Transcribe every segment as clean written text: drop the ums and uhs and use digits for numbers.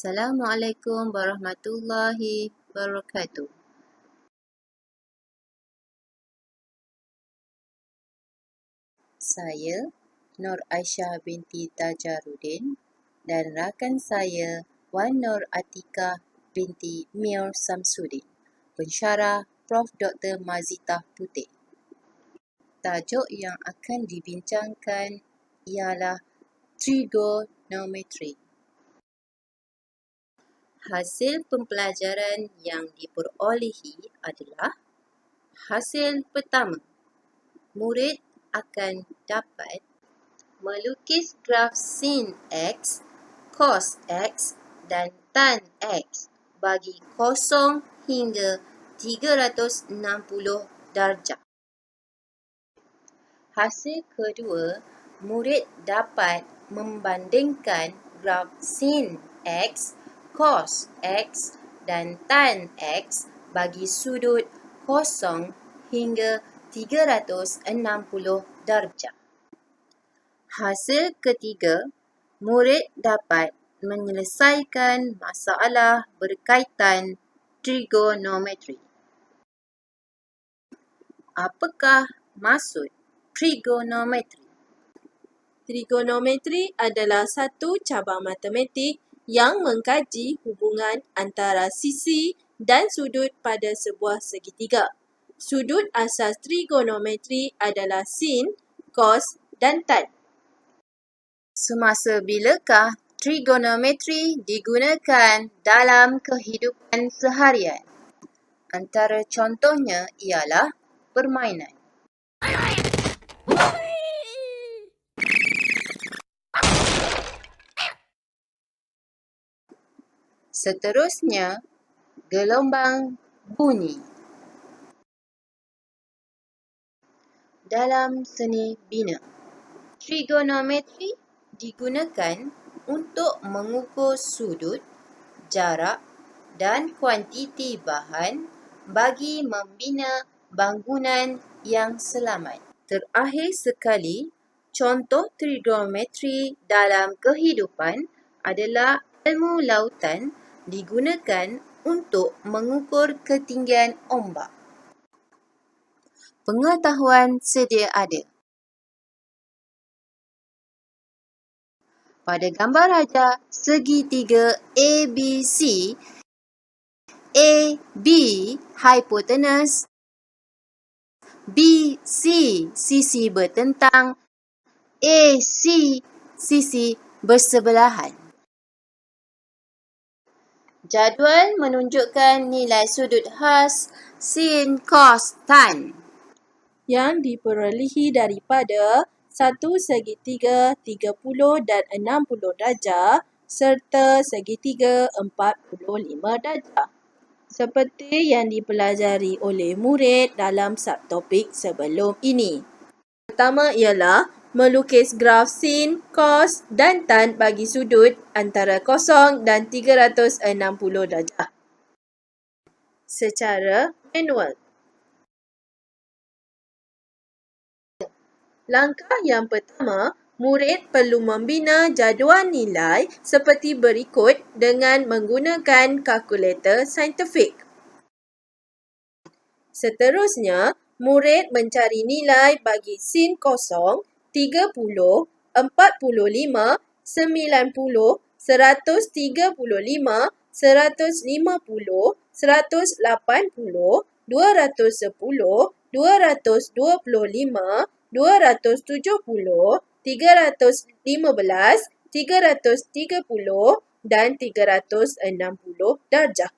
Assalamualaikum warahmatullahi wabarakatuh. Saya Nur Aisyah binti Tajarudin dan rakan saya Wan Nur Atikah binti Mir Samsudin, pensyarah Prof. Dr. Mazitah Putih. Tajuk yang akan dibincangkan ialah trigonometri. Hasil pembelajaran yang diperolehi adalah: hasil pertama, murid akan dapat melukis graf sin X, cos X dan tan X bagi 0 hingga 360 darjah. Hasil kedua, murid dapat membandingkan graf sin X, cos X dan tan X bagi sudut 0 hingga 360 darjah. Hasil ketiga, murid dapat menyelesaikan masalah berkaitan trigonometri. Apakah maksud trigonometri? Trigonometri adalah satu cabang matematik yang mengkaji hubungan antara sisi dan sudut pada sebuah segitiga. Sudut asas trigonometri adalah sin, cos dan tan. Semasa bilakah trigonometri digunakan dalam kehidupan seharian? Antara contohnya ialah permainan. Seterusnya, gelombang bunyi. Dalam seni bina, trigonometri digunakan untuk mengukur sudut, jarak dan kuantiti bahan bagi membina bangunan yang selamat. Terakhir sekali, contoh trigonometri dalam kehidupan adalah ilmu lautan digunakan untuk mengukur ketinggian ombak. Pengetahuan sedia ada. Pada gambar rajah segitiga ABC, AB hipotenus, BC sisi bertentang, AC sisi bersebelahan. Jadual menunjukkan nilai sudut khas sin, cos, tan yang diperolehi daripada satu segitiga 30 dan 60 darjah serta segitiga 45 darjah. Seperti yang dipelajari oleh murid dalam subtopik sebelum ini. Pertama ialah melukis graf sin, cos dan tan bagi sudut antara 0 dan 360 darjah secara manual. Langkah yang pertama, murid perlu membina jadual nilai seperti berikut dengan menggunakan kalkulator saintifik. Seterusnya, murid mencari nilai bagi sin kosong, 30, 45, 90, 135, 150, 180, 210, 225, 270, 315, 330 dan 360 darjah.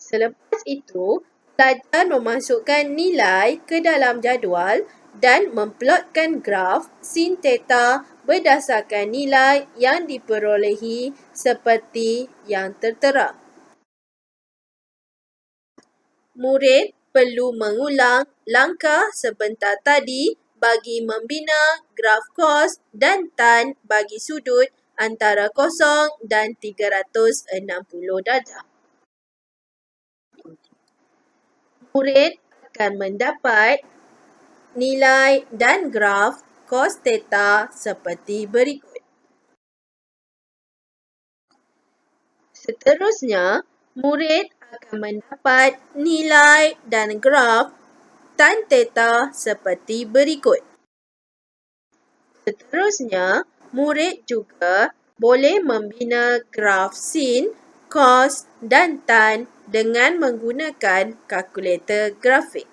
Selepas itu, pelajar memasukkan nilai ke dalam jadual dan memplotkan graf sin theta berdasarkan nilai yang diperolehi seperti yang tertera. Murid perlu mengulang langkah sebentar tadi bagi membina graf kos dan tan bagi sudut antara 0 dan 360 darjah. Murid akan mendapat nilai dan graf cos theta seperti berikut. Seterusnya, murid akan mendapat nilai dan graf tan theta seperti berikut. Seterusnya, murid juga boleh membina graf sin, cos dan tan dengan menggunakan kalkulator grafik.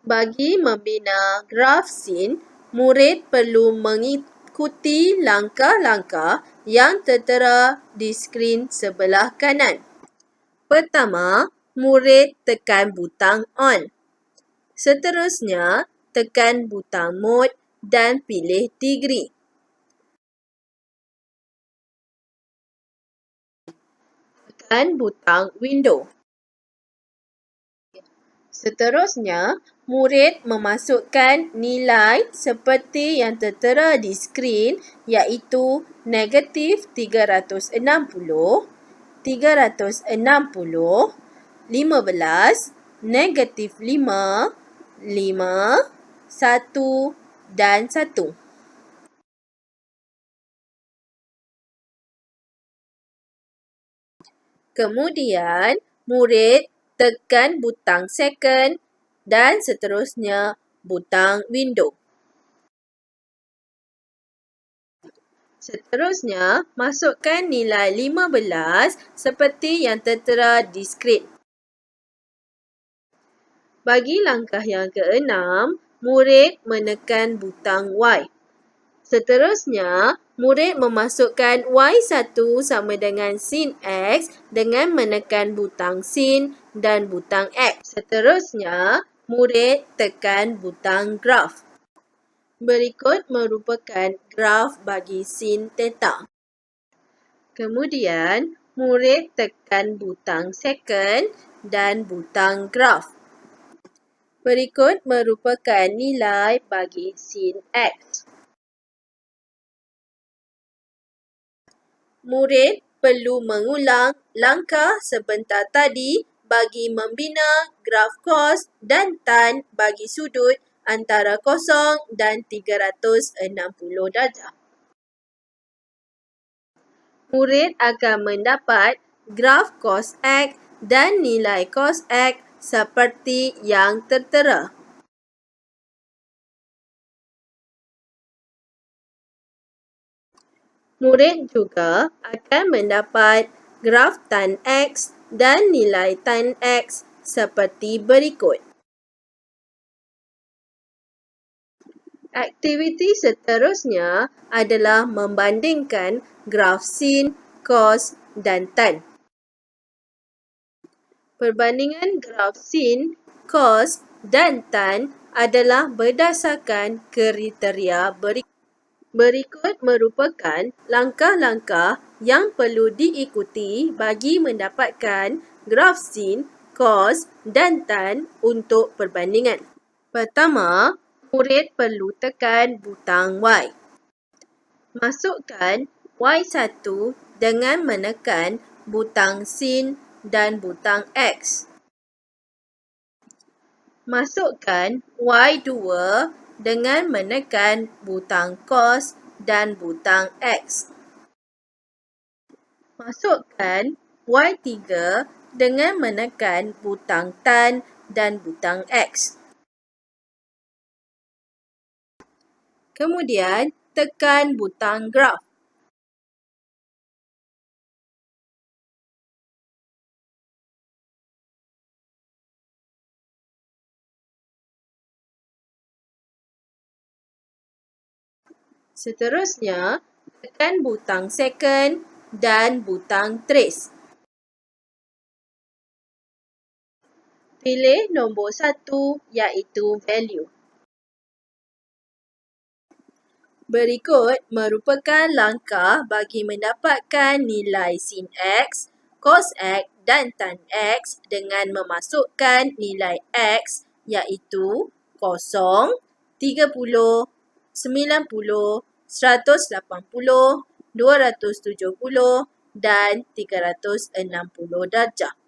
Bagi membina graf sin, murid perlu mengikuti langkah-langkah yang tertera di skrin sebelah kanan. Pertama, murid tekan butang on. Seterusnya, tekan butang mode dan pilih degree. Tekan butang window. Seterusnya, murid memasukkan nilai seperti yang tertera di skrin iaitu negatif 360, 360, 15, negatif 5, 5, 1 dan 1. Kemudian, murid tekan butang second dan seterusnya butang window. Seterusnya, masukkan nilai 15 seperti yang tertera di skrin. Bagi langkah yang keenam, murid menekan butang Y. Seterusnya, murid memasukkan Y1 sama dengan sin X dengan menekan butang sin dan butang X. Seterusnya, murid tekan butang graf. Berikut merupakan graf bagi sin theta. Kemudian, murid tekan butang second dan butang graf. Berikut merupakan nilai bagi sin X. Murid perlu mengulang langkah sebentar tadi bagi membina graf kos dan tan bagi sudut antara 0 dan 360 darjah. Murid akan mendapat graf cos X dan nilai cos X seperti yang tertera. Murid juga akan mendapat graf tan X dan nilai tan X seperti berikut. Aktiviti seterusnya adalah membandingkan graf sin, cos dan tan. Perbandingan graf sin, cos dan tan adalah berdasarkan kriteria berikut. Berikut merupakan langkah-langkah yang perlu diikuti bagi mendapatkan graf sin, cos dan tan untuk perbandingan. Pertama, murid perlu tekan butang Y. Masukkan Y1 dengan menekan butang sin dan butang X. Masukkan Y2 dengan menekan butang cos dan butang X. Masukkan Y3 dengan menekan butang tan dan butang X. Kemudian, tekan butang graf. Seterusnya, tekan butang second dan butang trace. Pilih nombor 1 iaitu value. Berikut merupakan langkah bagi mendapatkan nilai sin X, cos X dan tan X dengan memasukkan nilai X iaitu 0, 30, 90, 180, 270 dan 360 darjah.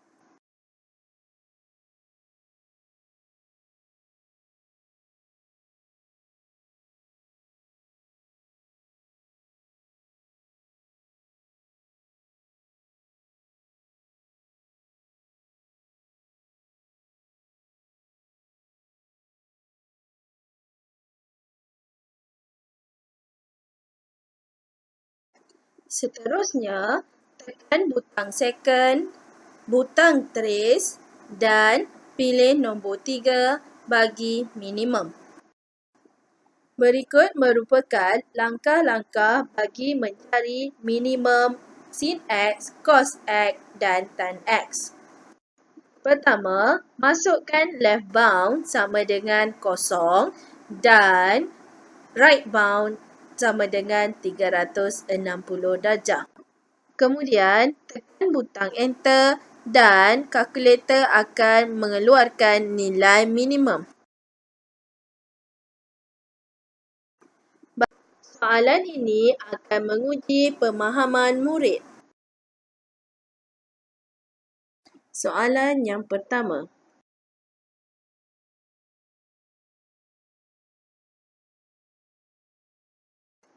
Seterusnya, tekan butang second, butang trace dan pilih nombor 3 bagi minimum. Berikut merupakan langkah-langkah bagi mencari minimum sin X, cos X dan tan X. Pertama, masukkan left bound sama dengan kosong dan right bound sama dengan 360 darjah. Kemudian, tekan butang enter dan kalkulator akan mengeluarkan nilai minimum. Soalan ini akan menguji pemahaman murid. Soalan yang pertama.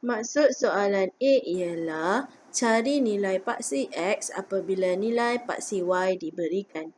Maksud soalan A ialah cari nilai paksi X apabila nilai paksi Y diberikan.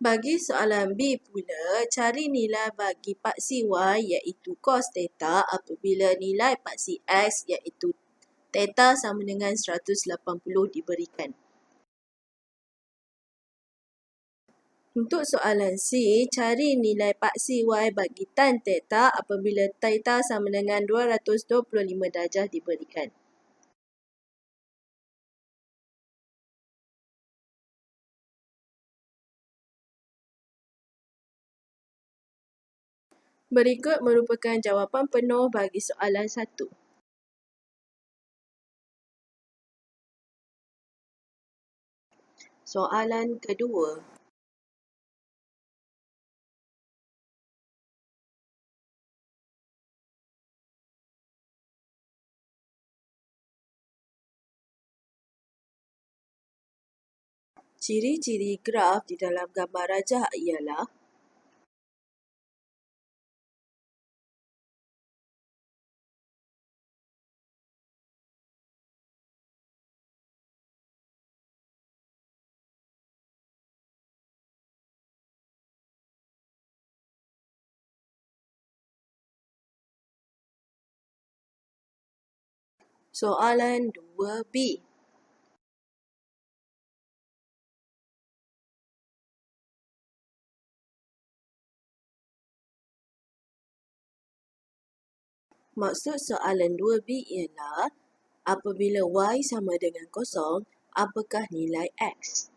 Bagi soalan B pula, cari nilai bagi paksi Y iaitu cos theta apabila nilai paksi X iaitu theta sama dengan 180 diberikan. Untuk soalan C, cari nilai paksi Y bagi tan theta apabila theta sama dengan 225 darjah diberikan. Berikut merupakan jawapan penuh bagi soalan 1. Soalan kedua. Ciri-ciri graf di dalam gambar rajah ialah soalan 2B. Maksud soalan 2B ialah apabila Y sama dengan kosong, apakah nilai X?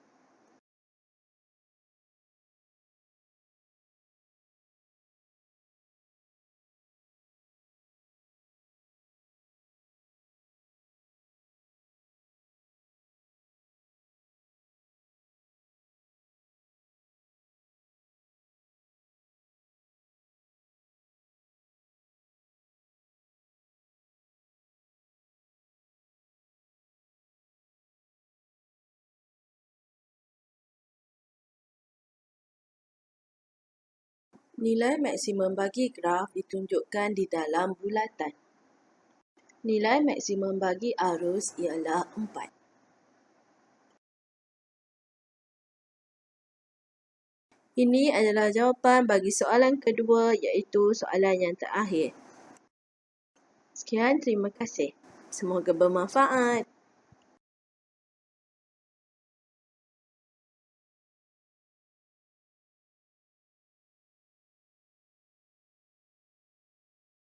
Nilai maksimum bagi graf ditunjukkan di dalam bulatan. Nilai maksimum bagi arus ialah 4. Ini adalah jawapan bagi soalan kedua, iaitu soalan yang terakhir. Sekian, terima kasih. Semoga bermanfaat.